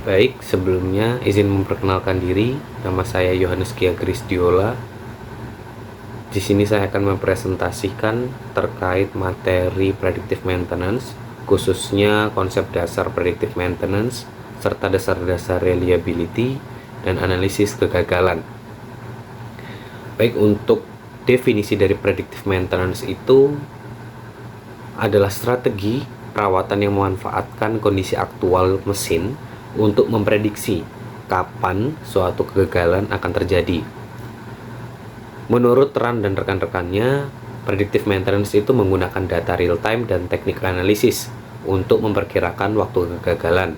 Baik, sebelumnya izin memperkenalkan diri. Nama saya Yohanes Kia Krisdiola. Di sini saya akan mempresentasikan terkait materi predictive maintenance, khususnya konsep dasar predictive maintenance serta dasar-dasar reliability dan analisis kegagalan. Baik, untuk definisi dari predictive maintenance itu adalah strategi perawatan yang memanfaatkan kondisi aktual mesin untuk memprediksi kapan suatu kegagalan akan terjadi. Menurut Ran dan rekan-rekannya, predictive maintenance itu menggunakan data real time dan teknik analisis untuk memperkirakan waktu kegagalan.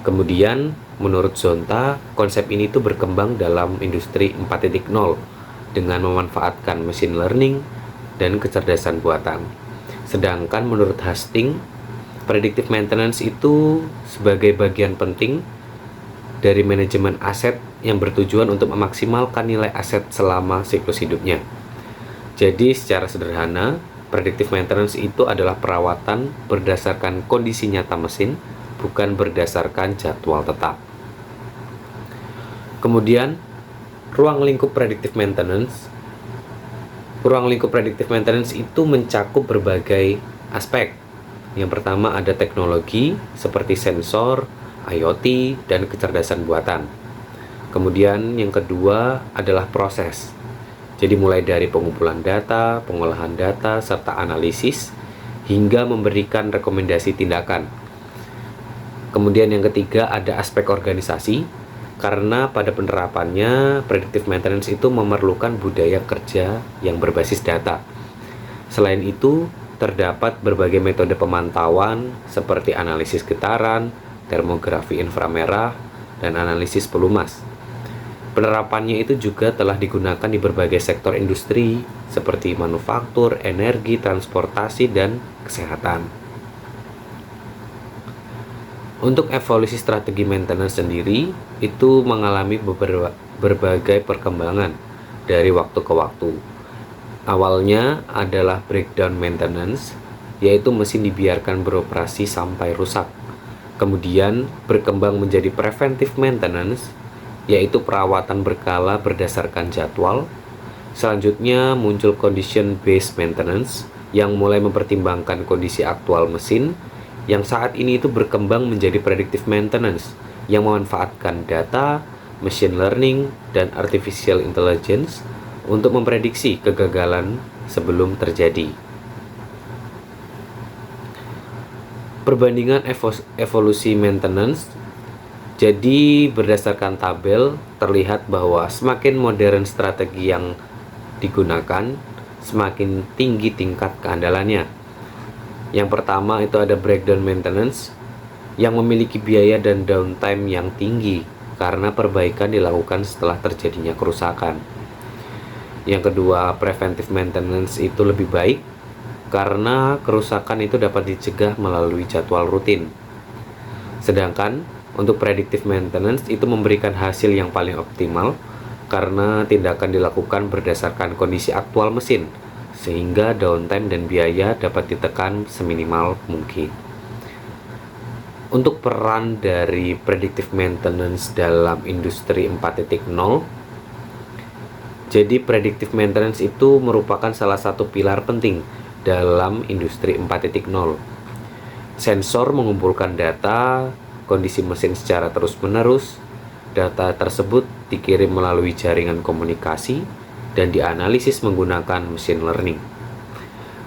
Kemudian, menurut Zonta, konsep ini tuh berkembang dalam industri 4.0 dengan memanfaatkan machine learning dan kecerdasan buatan. Sedangkan menurut Hastings, predictive maintenance itu sebagai bagian penting dari manajemen aset yang bertujuan untuk memaksimalkan nilai aset selama siklus hidupnya. Jadi secara sederhana, predictive maintenance itu adalah perawatan berdasarkan kondisi nyata mesin, bukan berdasarkan jadwal tetap. Kemudian, ruang lingkup predictive maintenance itu mencakup berbagai aspek. Yang pertama ada teknologi seperti sensor, IoT, dan kecerdasan buatan. Kemudian yang kedua adalah proses. Jadi mulai dari pengumpulan data, pengolahan data, serta analisis, hingga memberikan rekomendasi tindakan. Kemudian yang ketiga ada aspek organisasi, karena pada penerapannya predictive maintenance itu memerlukan budaya kerja yang berbasis data. Selain itu, terdapat berbagai metode pemantauan seperti analisis getaran, termografi inframerah, dan analisis pelumas. Penerapannya itu juga telah digunakan di berbagai sektor industri seperti manufaktur, energi, transportasi, dan kesehatan. Untuk evolusi strategi maintenance sendiri, itu mengalami berbagai perkembangan dari waktu ke waktu. Awalnya adalah breakdown maintenance, yaitu mesin dibiarkan beroperasi sampai rusak. Kemudian berkembang menjadi preventive maintenance, yaitu perawatan berkala berdasarkan jadwal. Selanjutnya muncul condition based maintenance yang mulai mempertimbangkan kondisi aktual mesin, yang saat ini itu berkembang menjadi predictive maintenance yang memanfaatkan data, machine learning, dan artificial intelligence untuk memprediksi kegagalan sebelum terjadi. Perbandingan evolusi maintenance. Jadi berdasarkan tabel terlihat bahwa semakin modern strategi yang digunakan, semakin tinggi tingkat keandalannya. Yang pertama itu ada breakdown maintenance yang memiliki biaya dan downtime yang tinggi karena perbaikan dilakukan setelah terjadinya kerusakan. Yang kedua, preventive maintenance itu lebih baik karena kerusakan itu dapat dicegah melalui jadwal rutin. Sedangkan untuk predictive maintenance itu memberikan hasil yang paling optimal karena tindakan dilakukan berdasarkan kondisi aktual mesin, sehingga downtime dan biaya dapat ditekan seminimal mungkin. Untuk peran dari predictive maintenance dalam industri 4.0, jadi predictive maintenance itu merupakan salah satu pilar penting dalam industri 4.0. Sensor mengumpulkan data kondisi mesin secara terus-menerus. Data tersebut dikirim melalui jaringan komunikasi dan dianalisis menggunakan machine learning.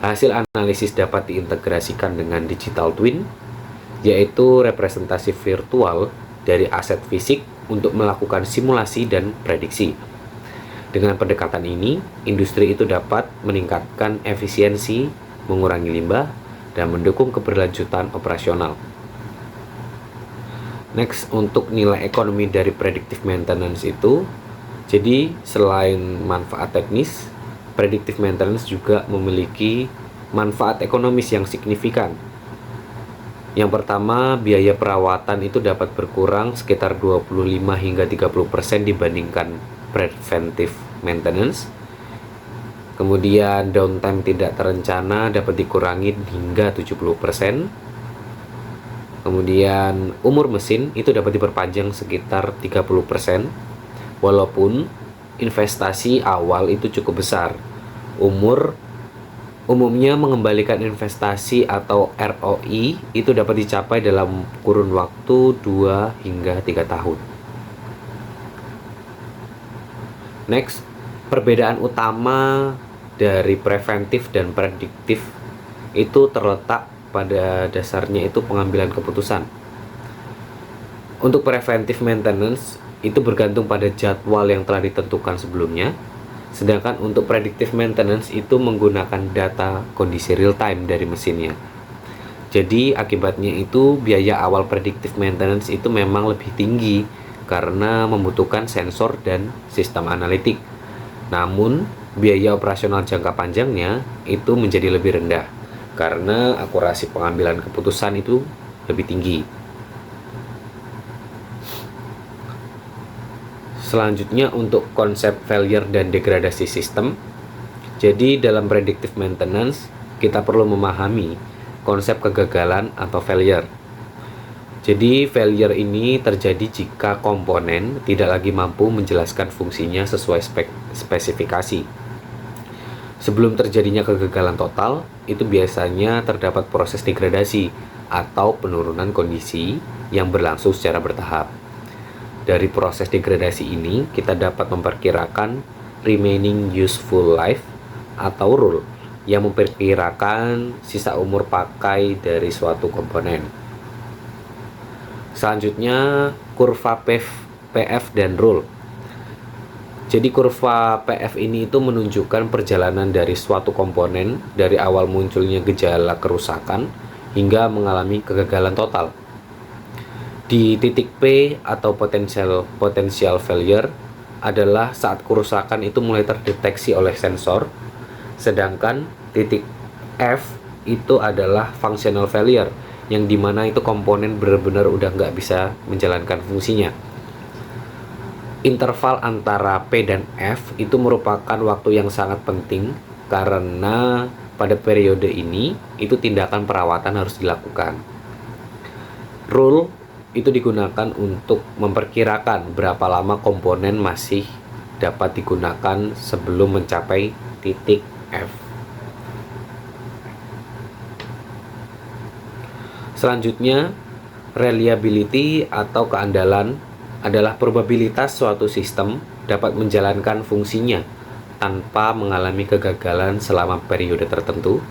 Hasil analisis dapat diintegrasikan dengan digital twin, yaitu representasi virtual dari aset fisik untuk melakukan simulasi dan prediksi. Dengan pendekatan ini, industri itu dapat meningkatkan efisiensi, mengurangi limbah, dan mendukung keberlanjutan operasional. Next, untuk nilai ekonomi dari predictive maintenance itu, jadi selain manfaat teknis, predictive maintenance juga memiliki manfaat ekonomis yang signifikan. Yang pertama, biaya perawatan itu dapat berkurang sekitar 25 hingga 30% dibandingkan preventive maintenance. Kemudian downtime tidak terencana dapat dikurangi hingga 70%. Kemudian umur mesin itu dapat diperpanjang sekitar 30%, walaupun investasi awal itu cukup besar. Umumnya mengembalikan investasi atau ROI itu dapat dicapai dalam kurun waktu 2 hingga 3 tahun. Next, perbedaan utama dari preventif dan prediktif itu terletak pada dasarnya itu pengambilan keputusan. Untuk preventive maintenance itu bergantung pada jadwal yang telah ditentukan sebelumnya, sedangkan untuk predictive maintenance itu menggunakan data kondisi real time dari mesinnya. Jadi akibatnya itu biaya awal predictive maintenance itu memang lebih tinggi karena membutuhkan sensor dan sistem analitik. Namun biaya operasional jangka panjangnya itu menjadi lebih rendah karena akurasi pengambilan keputusan itu lebih tinggi. Selanjutnya untuk konsep failure dan degradasi sistem. Jadi dalam predictive maintenance kita perlu memahami konsep kegagalan atau failure. Jadi failure ini terjadi jika komponen tidak lagi mampu menjelaskan fungsinya sesuai spesifikasi. Sebelum terjadinya kegagalan total, itu biasanya terdapat proses degradasi atau penurunan kondisi yang berlangsung secara bertahap. Dari proses degradasi ini, kita dapat memperkirakan remaining useful life atau RUL yang memperkirakan sisa umur pakai dari suatu komponen. Selanjutnya, kurva PF dan RUL. Jadi kurva PF ini itu menunjukkan perjalanan dari suatu komponen dari awal munculnya gejala kerusakan hingga mengalami kegagalan total. Di titik P atau potential failure adalah saat kerusakan itu mulai terdeteksi oleh sensor, sedangkan titik F itu adalah functional failure yang dimana itu komponen benar-benar udah nggak bisa menjalankan fungsinya. Interval antara P dan F itu merupakan waktu yang sangat penting karena pada periode ini itu tindakan perawatan harus dilakukan. RUL itu digunakan untuk memperkirakan berapa lama komponen masih dapat digunakan sebelum mencapai titik F. Selanjutnya, reliability atau keandalan adalah probabilitas suatu sistem dapat menjalankan fungsinya tanpa mengalami kegagalan selama periode tertentu.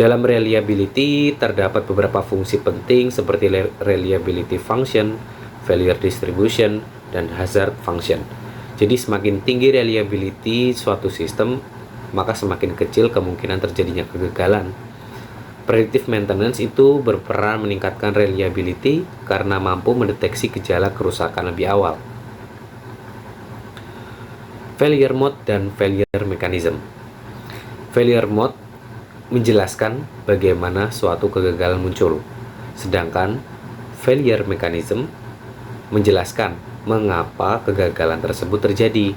Dalam reliability terdapat beberapa fungsi penting seperti reliability function, failure distribution, dan hazard function. Jadi semakin tinggi reliability suatu sistem, maka semakin kecil kemungkinan terjadinya kegagalan. Predictive maintenance itu berperan meningkatkan reliability karena mampu mendeteksi gejala kerusakan lebih awal. Failure mode dan failure mechanism. Failure mode menjelaskan bagaimana suatu kegagalan muncul, sedangkan failure mechanism menjelaskan mengapa kegagalan tersebut terjadi.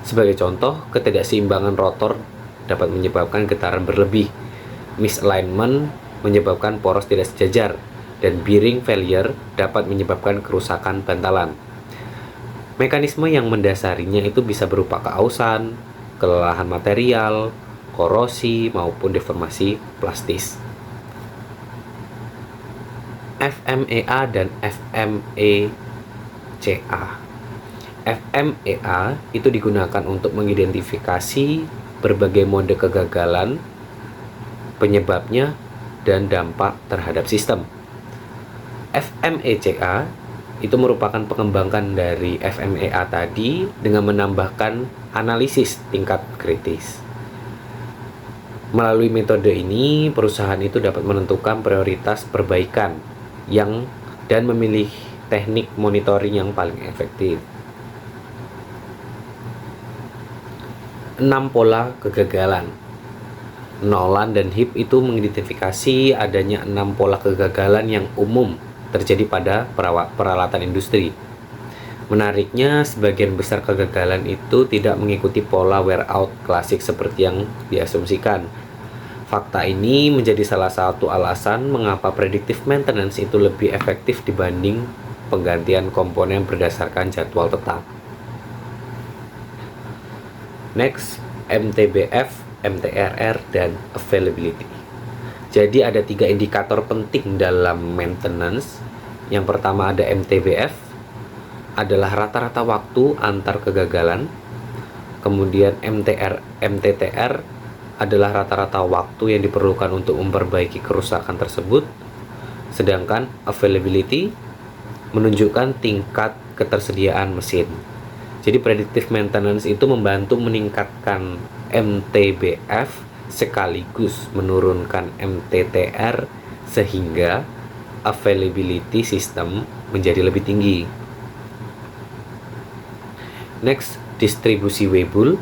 Sebagai contoh, ketidakseimbangan rotor dapat menyebabkan getaran berlebih, misalignment menyebabkan poros tidak sejajar, dan bearing failure dapat menyebabkan kerusakan bantalan. Mekanisme yang mendasarinya itu bisa berupa keausan, kelelahan material, korosi, maupun deformasi plastis. FMEA dan FMECA. FMEA itu digunakan untuk mengidentifikasi berbagai mode kegagalan, penyebabnya, dan dampak terhadap sistem. FMECA itu merupakan pengembangan dari FMEA tadi dengan menambahkan analisis tingkat kritis. Melalui metode ini, perusahaan itu dapat menentukan prioritas perbaikan dan memilih teknik monitoring yang paling efektif. 6 pola kegagalan. Nolan dan Heap itu mengidentifikasi adanya 6 pola kegagalan yang umum terjadi pada peralatan industri. Menariknya, sebagian besar kegagalan itu tidak mengikuti pola wear out klasik seperti yang diasumsikan. Fakta ini menjadi salah satu alasan mengapa predictive maintenance itu lebih efektif dibanding penggantian komponen berdasarkan jadwal tetap. Next, MTBF, MTRR, dan availability. Jadi ada 3 indikator penting dalam maintenance. Yang pertama ada MTBF, adalah rata-rata waktu antar kegagalan. Kemudian MTTR adalah rata-rata waktu yang diperlukan untuk memperbaiki kerusakan tersebut. Sedangkan availability menunjukkan tingkat ketersediaan mesin. Jadi predictive maintenance itu membantu meningkatkan MTBF sekaligus menurunkan MTTR sehingga availability sistem menjadi lebih tinggi. Next, distribusi Weibull.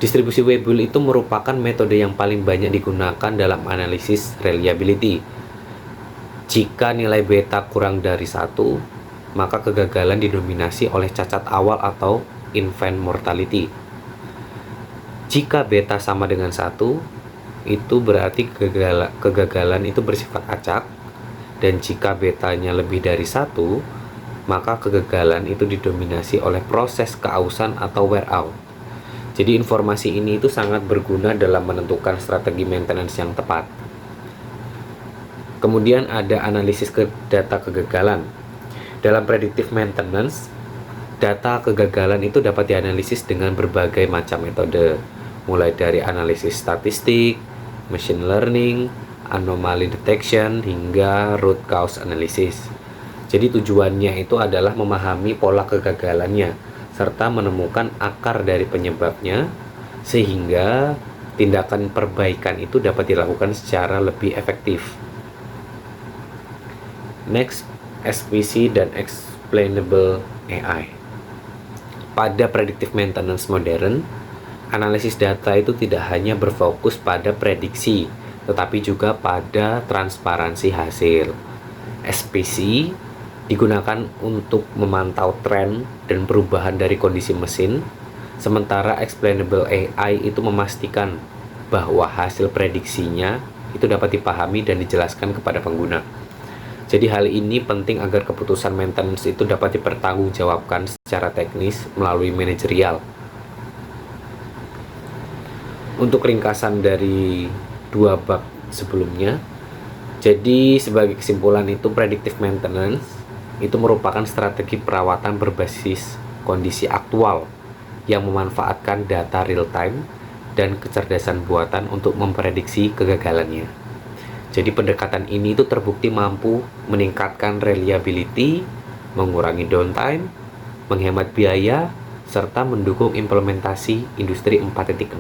Distribusi Weibull itu merupakan metode yang paling banyak digunakan dalam analisis reliability. Jika nilai beta kurang dari 1, maka kegagalan didominasi oleh cacat awal atau infant mortality. Jika beta sama dengan 1, itu berarti kegagalan itu bersifat acak. Dan jika betanya lebih dari 1, maka kegagalan itu didominasi oleh proses keausan atau wear out. Jadi informasi ini itu sangat berguna dalam menentukan strategi maintenance yang tepat. Kemudian ada analisis data kegagalan. Dalam predictive maintenance, data kegagalan itu dapat dianalisis dengan berbagai macam metode, mulai dari analisis statistik, machine learning, anomaly detection, hingga root cause analysis. Jadi tujuannya itu adalah memahami pola kegagalannya, serta menemukan akar dari penyebabnya, sehingga tindakan perbaikan itu dapat dilakukan secara lebih efektif. Next, SPC dan Explainable AI. Pada predictive maintenance modern, analisis data itu tidak hanya berfokus pada prediksi, tetapi juga pada transparansi hasil. SPC digunakan untuk memantau tren dan perubahan dari kondisi mesin, sementara Explainable AI itu memastikan bahwa hasil prediksinya itu dapat dipahami dan dijelaskan kepada pengguna. Jadi hal ini penting agar keputusan maintenance itu dapat dipertanggungjawabkan secara teknis melalui manajerial. Untuk ringkasan dari 2 bab sebelumnya, jadi sebagai kesimpulan itu predictive maintenance itu merupakan strategi perawatan berbasis kondisi aktual yang memanfaatkan data real time dan kecerdasan buatan untuk memprediksi kegagalannya. Jadi pendekatan ini itu terbukti mampu meningkatkan reliability, mengurangi downtime, menghemat biaya, serta mendukung implementasi industri 4.0.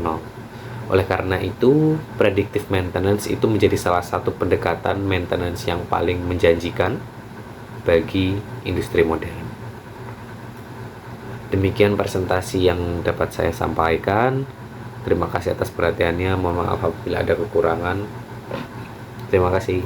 Oleh karena itu, predictive maintenance itu menjadi salah satu pendekatan maintenance yang paling menjanjikan bagi industri modern. Demikian presentasi yang dapat saya sampaikan. Terima kasih atas perhatiannya. Mohon maaf apabila ada kekurangan. Terima kasih.